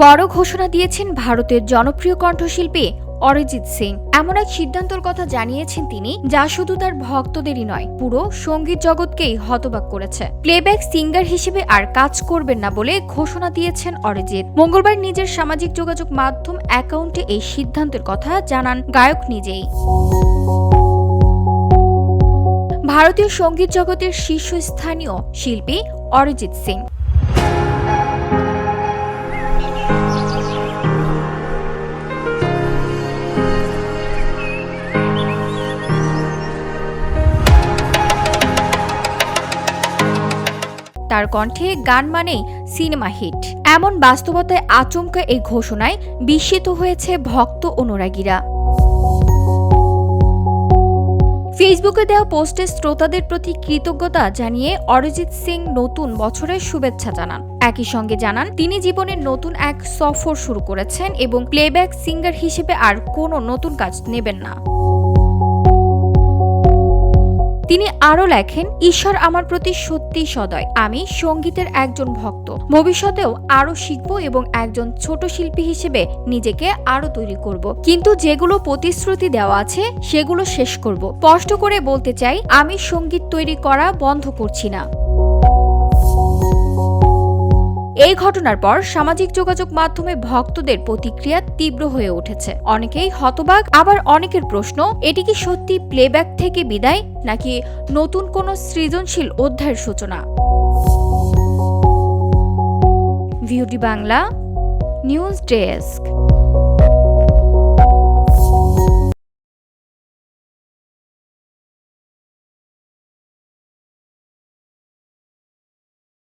বড় ঘোষণা দিয়েছেন ভারতের জনপ্রিয় কণ্ঠশিল্পী অরিজিৎ সিং। এমন এক সিদ্ধান্তের কথা জানিয়েছেন তিনি, যা শুধু তার ভক্তদেরই নয়, পুরো সঙ্গীত জগৎকেই হতবাক করেছে। প্লেব্যাক সিঙ্গার হিসেবে আর কাজ করবেন না বলে ঘোষণা দিয়েছেন অরিজিৎ। মঙ্গলবার নিজের সামাজিক যোগাযোগ মাধ্যম অ্যাকাউন্টে এই সিদ্ধান্তের কথা জানান গায়ক নিজেই। ভারতীয় সঙ্গীত জগতের শীর্ষস্থানীয় শিল্পী অরিজিৎ সিং। তার কণ্ঠে গান মানেই সিনেমা হিট। এমন বাস্তবতায় আচমকা এই ঘোষণায় বিস্মিত হয়েছে ভক্ত অনুরাগীরা। ফেসবুকে দেওয়া পোস্টে শ্রোতাদের প্রতি কৃতজ্ঞতা জানিয়ে অরিজিৎ সিং নতুন বছরের শুভেচ্ছা জানান। একই সঙ্গে জানান তিনি জীবনের নতুন এক সফর শুরু করেছেন এবং প্লেব্যাক সিঙ্গার হিসেবে আর কোনো নতুন কাজ নেবেন না। তিনি আরও লেখেন, ঈশ্বর আমার প্রতি সত্যি সদয়। আমি সঙ্গীতের একজন ভক্ত, ভবিষ্যতেও আরও শিখব এবং একজন ছোট শিল্পী হিসেবে নিজেকে আরও তৈরি করব। কিন্তু যেগুলো প্রতিশ্রুতি দেওয়া আছে সেগুলো শেষ করব। স্পষ্ট করে বলতে চাই, আমি সঙ্গীত তৈরি করা বন্ধ করছি না। এই ঘটনার পর সামাজিক যোগাযোগ মাধ্যমে ভক্তদের প্রতিক্রিয়া তীব্র হয়ে উঠেছে। অনেকেই হতবাক, আবার অনেকের প্রশ্ন, এটি কি সত্যি প্লেব্যাক থেকে বিদায়, নাকি নতুন কোনো সৃজনশীল অধ্যায়ের সূচনা? ভিউটি বাংলা নিউজ ডেস্ক।